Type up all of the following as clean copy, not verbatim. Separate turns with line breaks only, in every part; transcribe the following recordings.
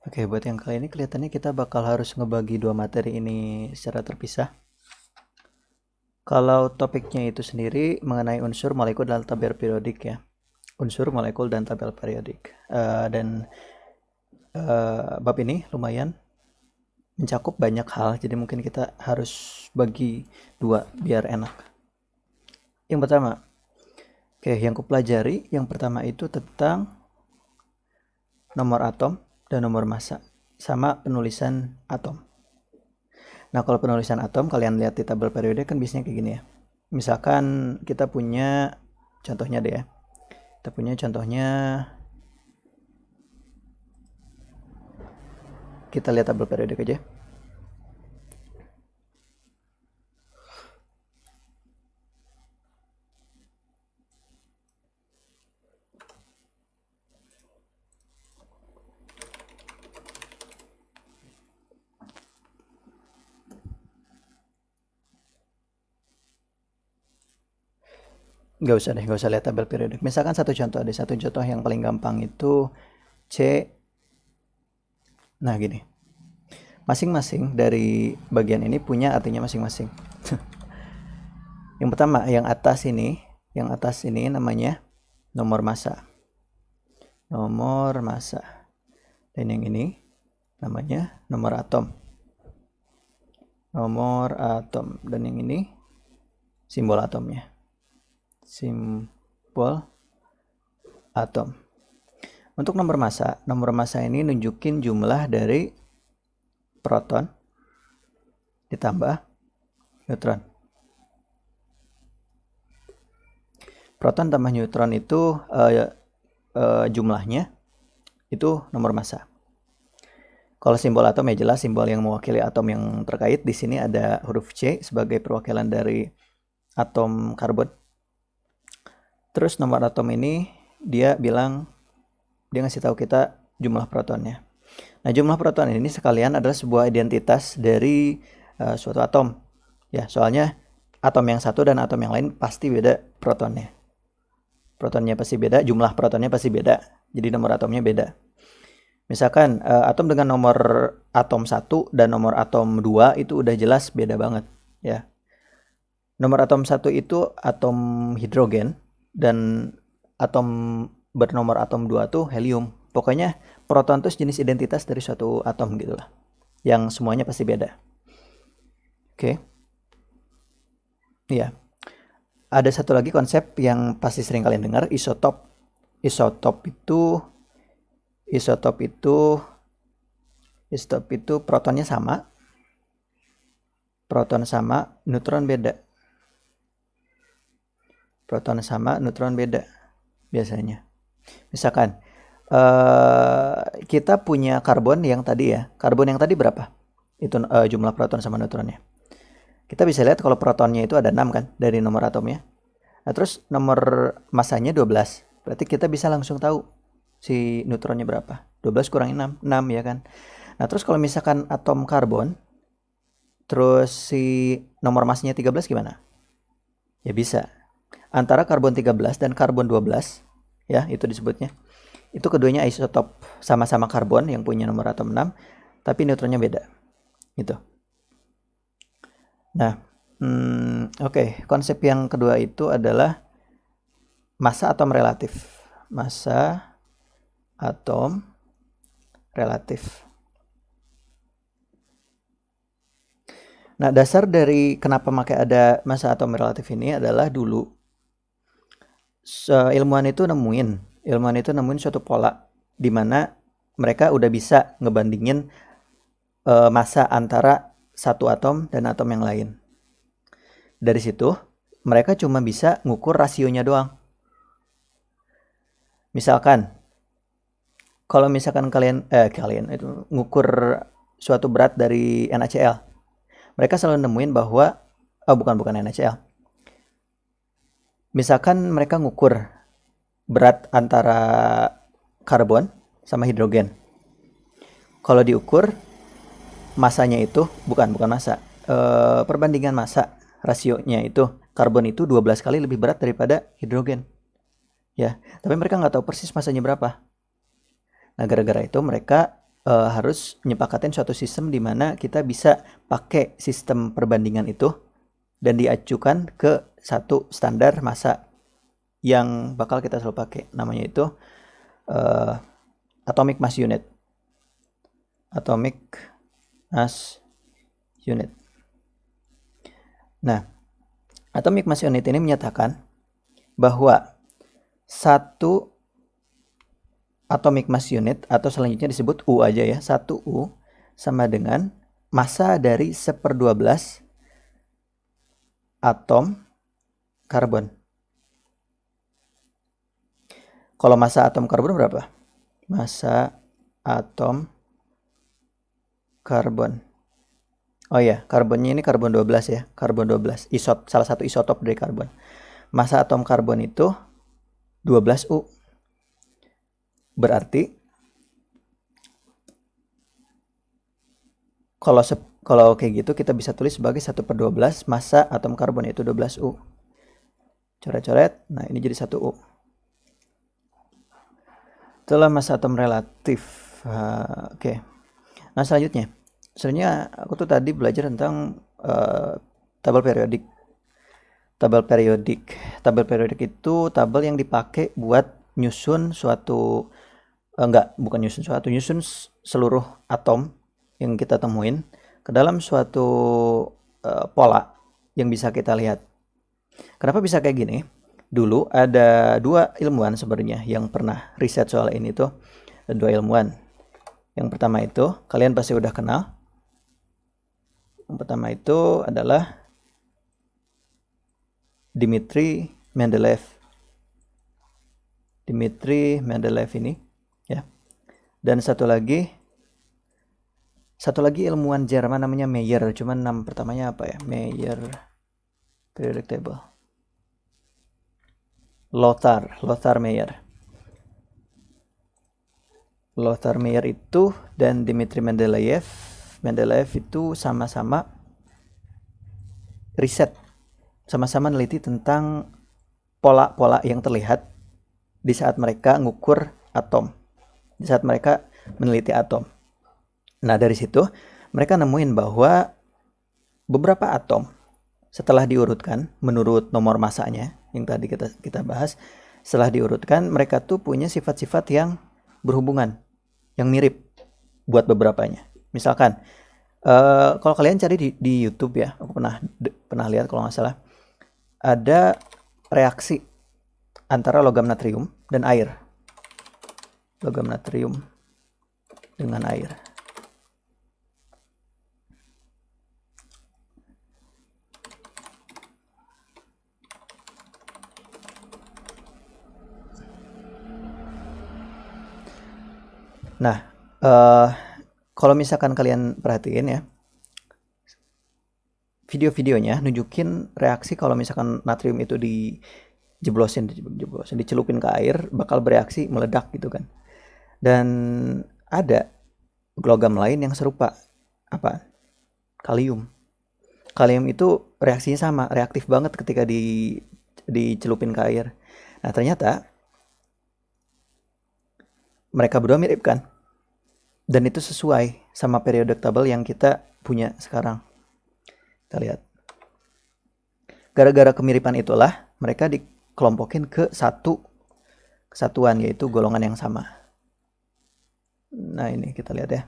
Oke, buat yang kali ini kelihatannya kita bakal harus ngebagi dua materi ini secara terpisah. Kalau topiknya itu sendiri mengenai unsur, molekul, dan tabel periodik ya. Unsur, molekul, dan tabel periodik. Bab ini lumayan mencakup banyak hal, jadi mungkin kita harus bagi dua biar enak. Yang pertama, yang kupelajari, yang pertama itu tentang nomor atom dan nomor massa, sama penulisan atom. Nah, kalau penulisan atom, kalian lihat di tabel periode kan biasanya kayak gini ya. Misalkan kita punya contohnya deh ya. Kita punya contohnya, kita lihat tabel periode aja. Nggak usah lihat tabel periode. Misalkan satu contoh yang paling gampang itu C. Nah gini, masing-masing dari bagian ini punya artinya masing-masing. Yang pertama, yang atas ini namanya nomor massa. Nomor massa. Dan yang ini namanya nomor atom. Nomor atom. Dan yang ini simbol atomnya. Simbol atom. Untuk nomor massa ini nunjukin jumlah dari proton ditambah neutron. Proton tambah neutron itu jumlahnya itu nomor massa. Kalau simbol atom ya jelas simbol yang mewakili atom yang terkait. Di sini ada huruf C sebagai perwakilan dari atom karbon. Terus nomor atom ini dia ngasih tahu kita jumlah protonnya. Nah, jumlah proton ini sekalian adalah sebuah identitas dari suatu atom. Ya, soalnya atom yang satu dan atom yang lain pasti beda protonnya. Protonnya pasti beda, jumlah protonnya pasti beda. Jadi nomor atomnya beda. Misalkan atom dengan nomor atom 1 dan nomor atom 2 itu udah jelas beda banget, ya. Nomor atom 1 itu atom hidrogen dan atom bernomor atom 2 tuh helium. Pokoknya proton itu jenis identitas dari suatu atom gitu lah. Yang semuanya pasti beda. Oke. Iya. Ada satu lagi konsep yang pasti sering kalian dengar, isotop. Isotop itu protonnya sama. Proton sama, neutron beda. Proton sama, neutron beda biasanya. Misalkan kita punya karbon yang tadi ya. Karbon yang tadi berapa? Itu jumlah proton sama neutronnya. Kita bisa lihat kalau protonnya itu ada 6 kan dari nomor atomnya. Nah, terus nomor masanya 12. Berarti kita bisa langsung tahu si neutronnya berapa. 12 kurang 6, 6 ya kan. Nah, terus kalau misalkan atom karbon terus si nomor masnya 13 gimana? Ya bisa. Antara karbon 13 dan karbon 12 ya, itu disebutnya. Itu keduanya isotop, sama-sama karbon yang punya nomor atom 6, tapi neutronnya beda. Gitu. Nah, oke. Konsep yang kedua itu adalah massa atom relatif. Massa atom relatif. Nah, dasar dari kenapa pakai ada massa atom relatif ini adalah dulu ilmuwan itu nemuin suatu pola di mana mereka udah bisa ngebandingin massa antara satu atom dan atom yang lain. Dari situ mereka cuma bisa ngukur rasionya doang. Misalkan kalau misalkan kalian itu ngukur suatu berat dari NaCl, mereka selalu nemuin bahwa bukan NaCl. Misalkan mereka ngukur berat antara karbon sama hidrogen. Kalau diukur masanya itu bukan massa. Perbandingan massa rasionya itu karbon itu 12 kali lebih berat daripada hidrogen. Ya, tapi mereka nggak tahu persis masanya berapa. Nah, gara-gara itu mereka harus nyepakatin suatu sistem di mana kita bisa pakai sistem perbandingan itu dan diacukan ke satu standar massa yang bakal kita selalu pakai. Namanya itu atomic mass unit. Atomic mass unit. Nah, atomic mass unit ini menyatakan bahwa satu atomic mass unit atau selanjutnya disebut U aja ya, 1 U sama dengan massa dari 1/12 atom karbon. Kalau massa atom karbon berapa? Massa atom karbon. Oh ya, karbonnya ini karbon 12 ya, karbon 12. Salah satu isotop dari karbon. Massa atom karbon itu 12 U. Berarti kalau kayak gitu kita bisa tulis sebagai 1/12 massa atom karbon yaitu 12 U. Coret-coret. Nah, ini jadi 1 U. Itulah massa atom relatif. Oke. Nah, selanjutnya. Sebenarnya aku tuh tadi belajar tentang tabel periodik. Tabel periodik itu tabel yang dipakai buat nyusun suatu nyusun seluruh atom yang kita temuin ke dalam suatu pola yang bisa kita lihat. Kenapa bisa kayak gini? Dulu ada 2 ilmuwan sebenarnya yang pernah riset soal ini tuh. 2 ilmuwan. Yang pertama itu kalian pasti udah kenal. Yang pertama itu adalah Dmitri Mendeleev. Dmitri Mendeleev ini ya. Dan satu lagi ilmuwan Jerman namanya Mayer, cuman nama pertamanya apa ya? Mayer periodic table. Lothar Mayer. Lothar Mayer itu dan Dmitri Mendeleev itu sama-sama riset, sama-sama neliti tentang pola-pola yang terlihat di saat mereka ngukur atom, di saat mereka meneliti atom. Nah, dari situ mereka nemuin bahwa beberapa atom setelah diurutkan menurut nomor massanya yang tadi kita bahas, setelah diurutkan mereka tuh punya sifat-sifat yang berhubungan, yang mirip buat beberapanya. Misalkan kalau kalian cari di YouTube ya, aku pernah lihat kalau nggak salah ada reaksi antara logam natrium dan air. Logam natrium dengan air. Nah, kalau misalkan kalian perhatiin ya, video-videonya nunjukin reaksi kalau misalkan natrium itu dicelupin ke air, bakal bereaksi meledak gitu kan. Dan ada logam lain yang serupa. Apa? Kalium. Kalium itu reaksinya sama, reaktif banget ketika dicelupin ke air. Nah, ternyata mereka berdua mirip kan? Dan itu sesuai sama periodic table yang kita punya sekarang. Kita lihat. Gara-gara kemiripan itulah mereka dikelompokin ke satu kesatuan, yaitu golongan yang sama. Nah, ini kita lihat ya.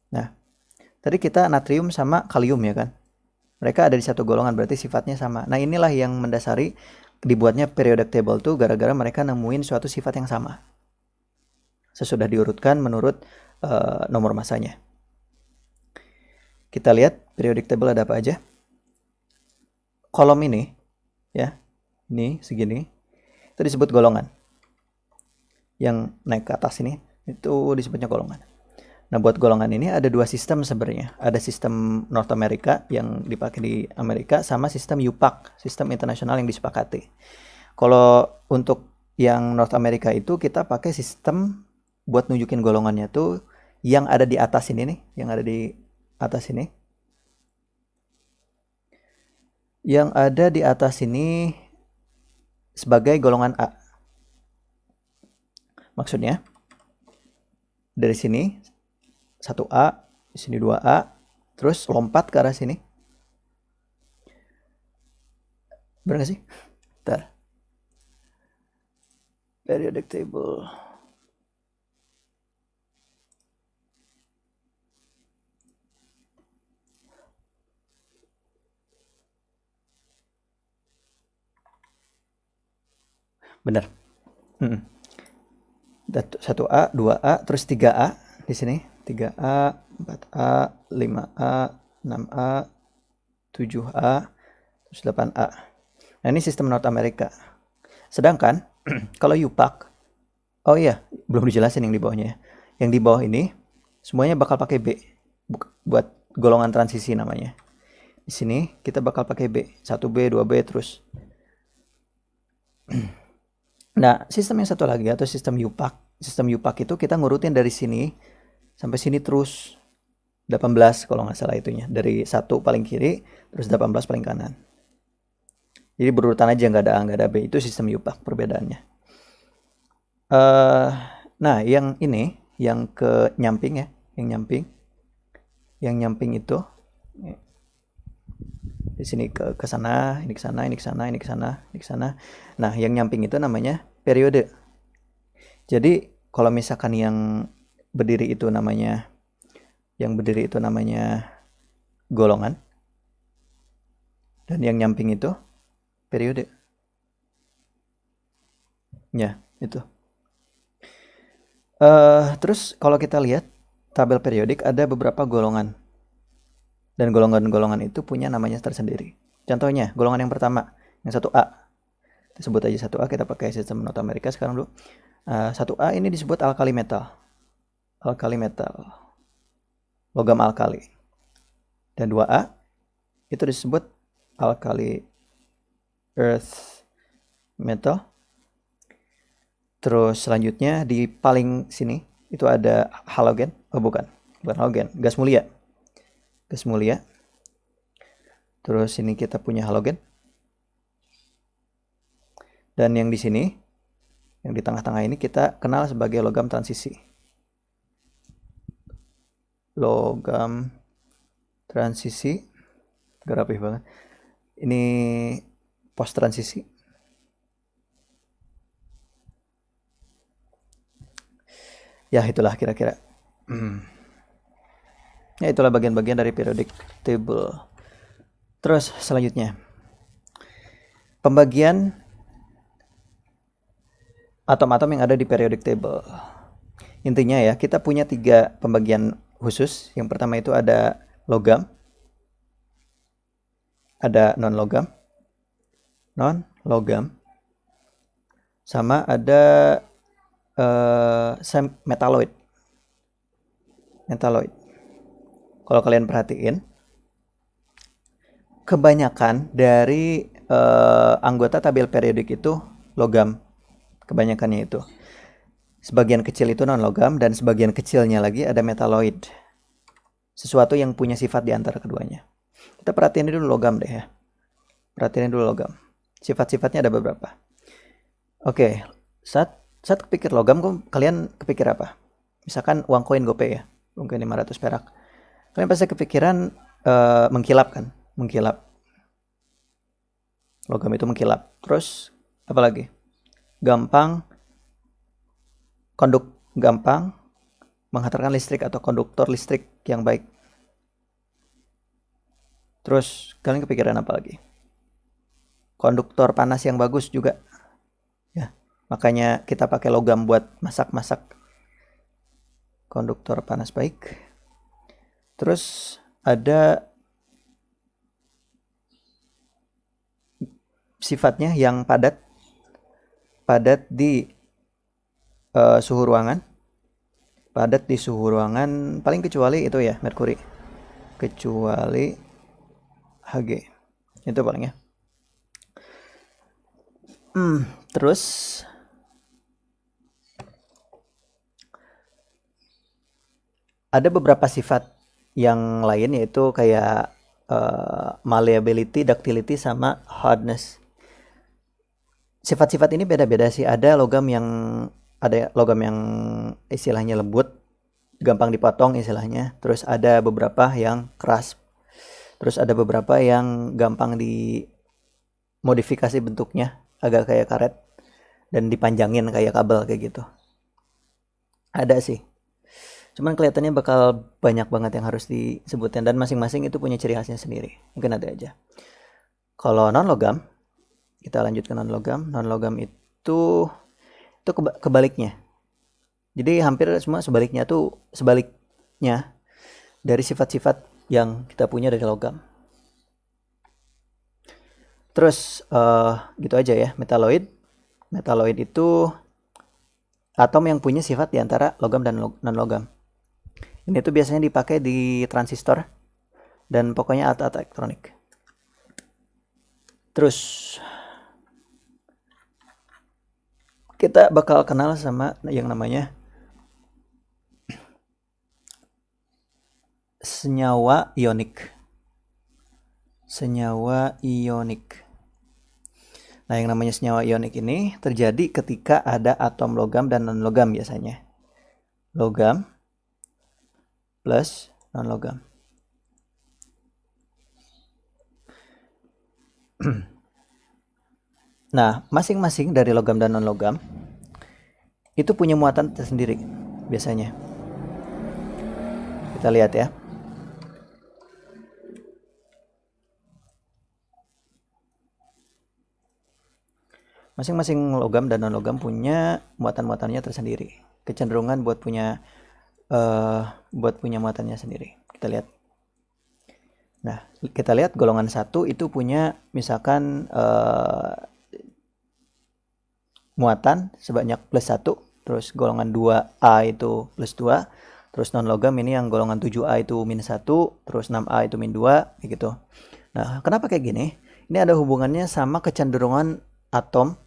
Nah, tadi kita natrium sama kalium ya kan? Mereka ada di satu golongan, berarti sifatnya sama. Nah, inilah yang mendasari dibuatnya periodic table tuh gara-gara mereka nemuin suatu sifat yang sama. Sesudah diurutkan menurut nomor massanya. Kita lihat periodic table ada apa aja. Kolom ini ya, ini segini, itu disebut golongan. Yang naik ke atas ini itu disebutnya golongan. Nah, buat golongan ini ada 2 sistem sebenarnya. Ada sistem North America yang dipakai di Amerika sama sistem UPAC, sistem internasional yang disepakati. Kalau untuk yang North America itu kita pakai sistem buat nunjukin golongannya tuh yang ada di atas ini nih, yang ada di atas ini. Yang ada di atas ini sebagai golongan A. Maksudnya dari sini 1A, di sini 2A, terus lompat ke arah sini. Benar nggak sih? Bentar. Periodic table. Benar. 1A, 2A, terus 3A di sini. 3A, 4A, 5A, 6A, 7A, terus 8A. Nah, ini sistem North America. Sedangkan kalau UPAC, oh iya, belum dijelasin yang di bawahnya ya. Yang di bawah ini semuanya bakal pakai B. Buat golongan transisi namanya. Di sini kita bakal pakai B. 1B, 2B, terus. Nah, sistem yang satu lagi atau sistem UPAC. Sistem UPAC itu kita ngurutin dari sini sampai sini terus. 18 kalau nggak salah itunya. Dari 1 paling kiri, terus 18 paling kanan. Jadi berurutan aja, nggak ada A, nggak ada B. Itu sistem UPAC perbedaannya. Nah, yang ini, yang ke nyamping ya. Yang nyamping itu di sini ke sana, ini ke sana, ini ke sana, ini ke sana, ini ke sana. Nah, yang nyamping itu namanya periode. Jadi kalau misalkan yang berdiri itu namanya golongan, dan yang nyamping itu periode. Ya, itu. Terus kalau kita lihat tabel periodik ada beberapa golongan. Dan golongan-golongan itu punya namanya tersendiri. Contohnya, golongan yang pertama, yang 1A. Kita sebut aja 1A, kita pakai sistem North America sekarang dulu. 1A ini disebut alkali metal. Alkali metal. Logam alkali. Dan 2A itu disebut alkali earth metal. Terus selanjutnya di paling sini itu ada halogen. Oh bukan halogen, gas mulia. Gas mulia. Terus ini kita punya halogen. Dan yang di sini, yang di tengah-tengah ini kita kenal sebagai logam transisi. Logam transisi. Gak rapih banget. Ini post transisi. Ya itulah kira-kira. Ya itulah bagian-bagian dari periodic table. Terus selanjutnya, pembagian atom-atom yang ada di periodic table. Intinya ya, kita punya 3 pembagian khusus. Yang pertama itu ada logam, ada non-logam, sama ada metalloid. Kalau kalian perhatiin, kebanyakan dari anggota tabel periodik itu logam. Kebanyakannya itu. Sebagian kecil itu non-logam dan sebagian kecilnya lagi ada metalloid. Sesuatu yang punya sifat di antara keduanya. Kita perhatiin dulu logam deh ya. Perhatiin dulu logam. Sifat-sifatnya ada beberapa. Oke, saat kepikir logam, kalian kepikir apa? Misalkan uang koin GoPay ya, uang koin 500 perak. Kalian pasti kepikiran mengkilap kan? Mengkilap. Logam itu mengkilap. Terus apa lagi? Gampang menghantarkan listrik atau konduktor listrik yang baik. Terus kalian kepikiran apa lagi? Konduktor panas yang bagus juga. Ya, makanya kita pakai logam buat masak-masak. Konduktor panas baik. Terus ada sifatnya yang padat di suhu ruangan. Padat di suhu ruangan paling kecuali itu ya, merkuri. Kecuali Hg. Itu paling ya. Terus ada beberapa sifat yang lain yaitu kayak malleability, ductility, sama hardness. Sifat-sifat ini beda-beda sih. Ada logam yang istilahnya lembut, gampang dipotong istilahnya. Terus ada beberapa yang keras. Terus ada beberapa yang gampang dimodifikasi bentuknya, agak kayak karet dan dipanjangin kayak kabel kayak gitu. Ada sih. Cuman kelihatannya bakal banyak banget yang harus disebutkan dan masing-masing itu punya ciri khasnya sendiri. Mungkin ada aja. Kalau non logam, kita lanjut ke non logam. Non logam itu kebaliknya. Jadi hampir semua sebaliknya dari sifat-sifat yang kita punya dari logam. Terus gitu aja ya, metaloid. Metaloid itu atom yang punya sifat di antara logam dan non logam. Ini tuh biasanya dipakai di transistor dan pokoknya alat-alat elektronik. Terus kita bakal kenal sama yang namanya senyawa ionik. Senyawa ionik. Nah, yang namanya senyawa ionik ini terjadi ketika ada atom logam dan non logam biasanya. Logam plus non logam. Nah, masing-masing dari logam dan non logam itu punya muatan tersendiri biasanya. Kita lihat ya. Masing-masing logam dan non logam punya muatan-muatannya tersendiri. Kecenderungan buat punya muatannya sendiri. Kita lihat. Nah, kita lihat golongan 1 itu punya misalkan muatan sebanyak plus 1, terus golongan 2A itu plus 2, terus non logam ini yang golongan 7A itu minus 1, terus 6A itu min 2, gitu. Nah, kenapa kayak gini? Ini ada hubungannya sama kecenderungan atom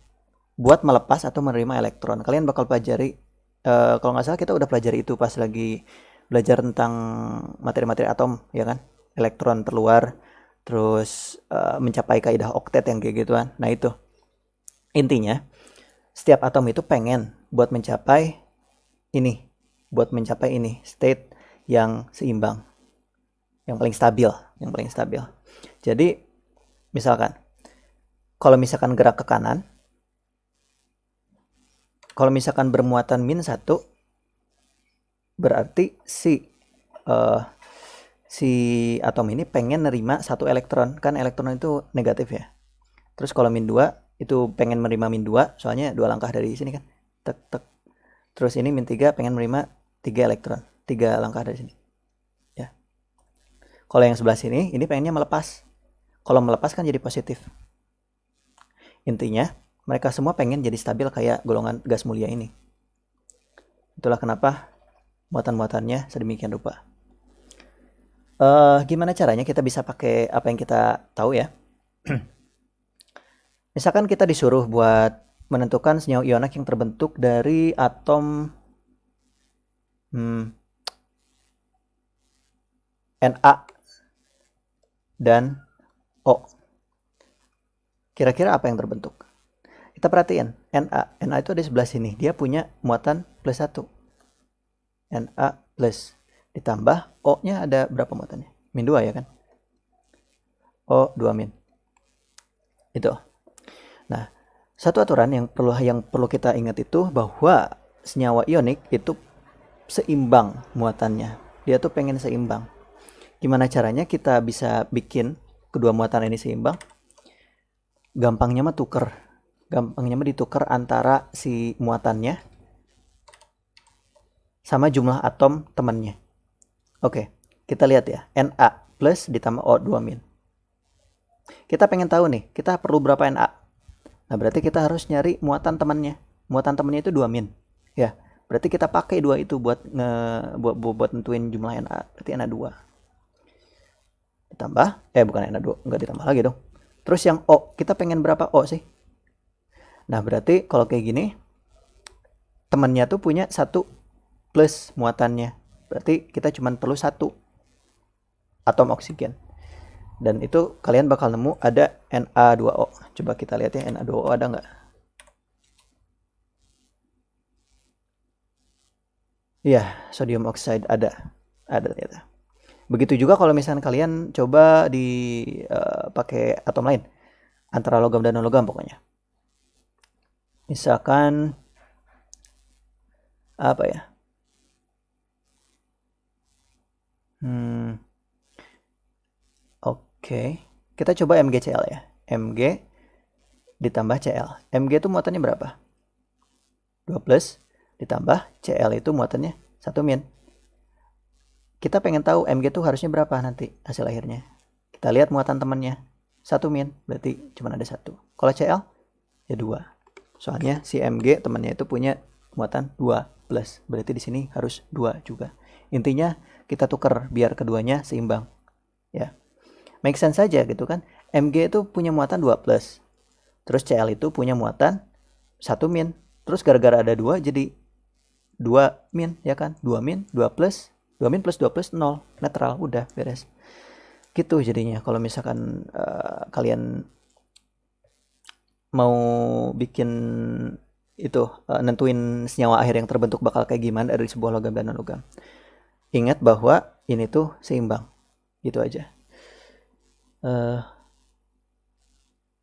buat melepas atau menerima elektron. Kalian bakal pelajari, kalau nggak salah kita udah pelajari itu pas lagi belajar tentang materi-materi atom, ya kan? Elektron terluar, terus mencapai kaidah oktet yang kayak gituan. Nah itu, intinya setiap atom itu pengen buat mencapai ini, state yang seimbang, yang paling stabil. Jadi misalkan, kalau misalkan gerak ke kanan, kalau misalkan bermuatan min 1, berarti si atom ini pengen nerima 1 elektron. Kan elektron itu negatif ya. Terus kalau min 2 itu pengen menerima min 2, soalnya 2 langkah dari sini kan. Tek tek. Terus ini min 3 pengen menerima 3 elektron. 3 langkah dari sini. Ya. Kalau yang sebelah sini, ini pengennya melepas. Kalau melepas kan jadi positif. Intinya, mereka semua pengen jadi stabil kayak golongan gas mulia ini. Itulah kenapa muatan-muatannya sedemikian rupa. Gimana caranya kita bisa pakai apa yang kita tahu ya? Misalkan kita disuruh buat menentukan senyawa ionik yang terbentuk dari atom Na dan O. Kira-kira apa yang terbentuk? Kita perhatiin, Na itu ada di sebelah sini. Dia punya muatan plus 1. Na plus. Ditambah O-nya ada berapa muatannya? Min 2 ya kan? O 2 min. Itu. Nah, satu aturan yang perlu kita ingat itu bahwa senyawa ionik itu seimbang muatannya. Dia tuh pengen seimbang. Gimana caranya kita bisa bikin kedua muatan ini seimbang? Gampangnya mah ditukar antara si muatannya sama jumlah atom temannya. Oke, kita lihat ya. Na plus ditambah O2 min. Kita pengen tahu nih, kita perlu berapa Na. Nah, berarti kita harus nyari muatan temannya. Muatan temannya itu 2 min. Ya, berarti kita pakai 2 itu buat nentuin jumlah Na. Berarti Na2. Ditambah, bukan Na2, enggak ditambah lagi dong. Terus yang O, kita pengen berapa O sih? Nah, berarti kalau kayak gini, temannya tuh punya 1 plus muatannya. Berarti kita cuma perlu 1 atom oksigen. Dan itu kalian bakal nemu ada Na2O. Coba kita lihat ya, Na2O ada nggak? Iya, sodium oxide ada ternyata. Begitu juga kalau misalnya kalian coba pakai atom lain antara logam dan non logam pokoknya. Misalkan apa ya? Hmm, oke. Kita coba MgCl ya. Mg ditambah Cl. Mg itu muatannya berapa? 2 plus ditambah Cl itu muatannya 1 min. Kita pengen tahu Mg itu harusnya berapa nanti hasil akhirnya. Kita lihat muatan temannya. 1 min, berarti cuma ada 1. Kalau Cl ya 2. Soalnya si Mg temannya itu punya muatan 2 plus. Berarti di sini harus 2 juga. Intinya kita tukar biar keduanya seimbang. Ya. Make sense saja gitu kan. Mg itu punya muatan 2 plus. Terus Cl itu punya muatan 1 min. Terus gara-gara ada 2 jadi 2 min ya kan. 2 min, 2 plus, 2 min plus 2 plus 0. Netral, udah beres. Gitu jadinya kalau misalkan kalian mau bikin itu nentuin senyawa akhir yang terbentuk bakal kayak gimana dari sebuah logam dan non logam. Ingat bahwa ini tuh seimbang. Gitu aja.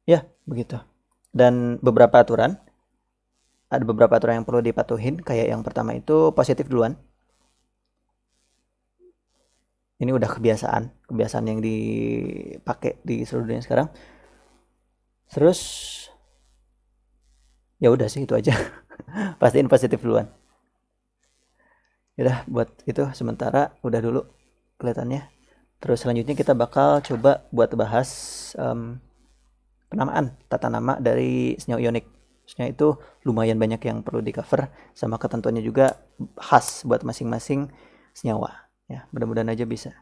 Ya, begitu. Dan ada beberapa aturan yang perlu dipatuhin, kayak yang pertama itu positif duluan. Ini udah kebiasaan yang dipakai di seluruh dunia sekarang. Terus ya udah sih itu aja. Pastiin positif duluan. Udah buat itu sementara udah dulu kelihatannya. Terus selanjutnya kita bakal coba buat bahas penamaan tata nama dari senyawa ionik. Senyawa itu lumayan banyak yang perlu di cover, sama ketentuannya juga khas buat masing-masing senyawa. Ya, mudah-mudahan aja bisa.